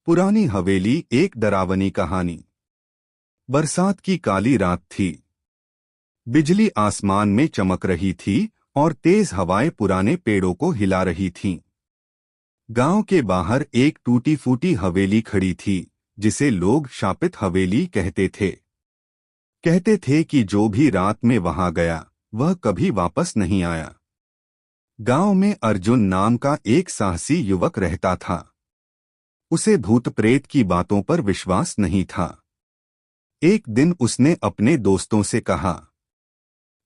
पुरानी हवेली, एक डरावनी कहानी। बरसात की काली रात थी। बिजली आसमान में चमक रही थी और तेज हवाएं पुराने पेड़ों को हिला रही थीं। गांव के बाहर एक टूटी फूटी हवेली खड़ी थी, जिसे लोग शापित हवेली कहते थे। कहते थे कि जो भी रात में वहां गया, वह कभी वापस नहीं आया। गांव में अर्जुन नाम का एक साहसी युवक रहता था। उसे भूत प्रेत की बातों पर विश्वास नहीं था। एक दिन उसने अपने दोस्तों से कहा,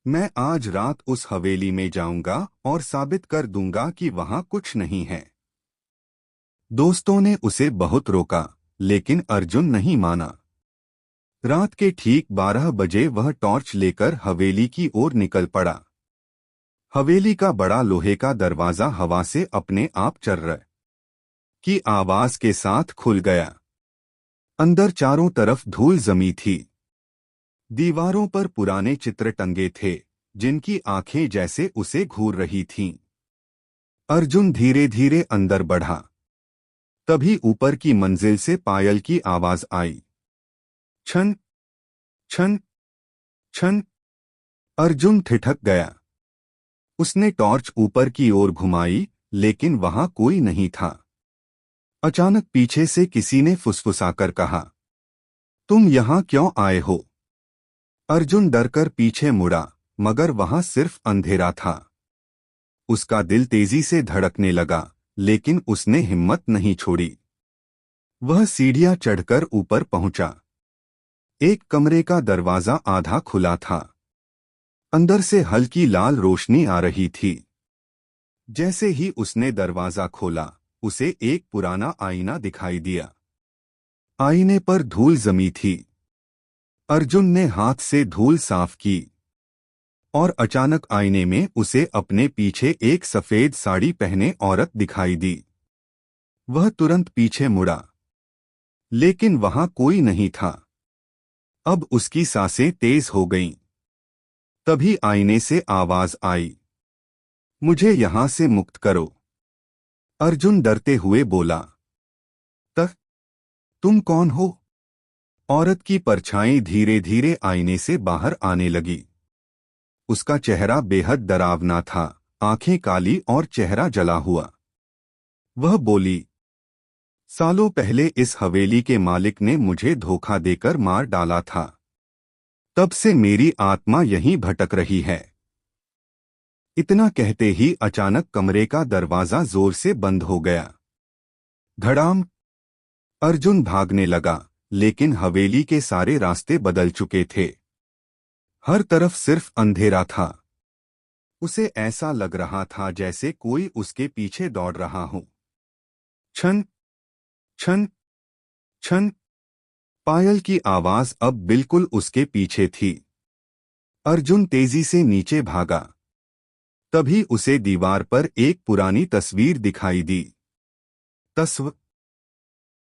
मैं आज रात उस हवेली में जाऊंगा और साबित कर दूंगा कि वहां कुछ नहीं है। दोस्तों ने उसे बहुत रोका, लेकिन अर्जुन नहीं माना। रात के ठीक 12 बजे वह टॉर्च लेकर हवेली की ओर निकल पड़ा। हवेली का बड़ा लोहे का दरवाजा हवा से अपने आप चर्र की आवाज के साथ खुल गया। अंदर चारों तरफ धूल जमी थी। दीवारों पर पुराने चित्र टंगे थे, जिनकी आंखें जैसे उसे घूर रही थीं। अर्जुन धीरे धीरे अंदर बढ़ा। तभी ऊपर की मंजिल से पायल की आवाज आई। छन छन छन। अर्जुन ठिठक गया। उसने टॉर्च ऊपर की ओर घुमाई, लेकिन वहां कोई नहीं था। अचानक पीछे से किसी ने फुसफुसाकर कहा, तुम यहां क्यों आए हो? अर्जुन डरकर पीछे मुड़ा, मगर वहां सिर्फ अंधेरा था। उसका दिल तेजी से धड़कने लगा, लेकिन उसने हिम्मत नहीं छोड़ी। वह सीढ़ियां चढ़कर ऊपर पहुंचा। एक कमरे का दरवाजा आधा खुला था। अंदर से हल्की लाल रोशनी आ रही थी। जैसे ही उसने दरवाजा खोला, उसे एक पुराना आईना दिखाई दिया। आईने पर धूल जमी थी। अर्जुन ने हाथ से धूल साफ की और अचानक आईने में उसे अपने पीछे एक सफेद साड़ी पहने औरत दिखाई दी। वह तुरंत पीछे मुड़ा, लेकिन वहां कोई नहीं था। अब उसकी सांसें तेज हो गईं। तभी आईने से आवाज आई, मुझे यहां से मुक्त करो। अर्जुन डरते हुए बोला, तक तुम कौन हो? औरत की परछाई धीरे धीरे आईने से बाहर आने लगी। उसका चेहरा बेहद डरावना था, आंखें काली और चेहरा जला हुआ। वह बोली, सालों पहले इस हवेली के मालिक ने मुझे धोखा देकर मार डाला था। तब से मेरी आत्मा यहीं भटक रही है। इतना कहते ही अचानक कमरे का दरवाजा जोर से बंद हो गया। धड़ाम। अर्जुन भागने लगा, लेकिन हवेली के सारे रास्ते बदल चुके थे। हर तरफ सिर्फ अंधेरा था। उसे ऐसा लग रहा था जैसे कोई उसके पीछे दौड़ रहा हो। छन छन छन। पायल की आवाज अब बिल्कुल उसके पीछे थी। अर्जुन तेजी से नीचे भागा। तभी उसे दीवार पर एक पुरानी तस्वीर दिखाई दी। तस्वीर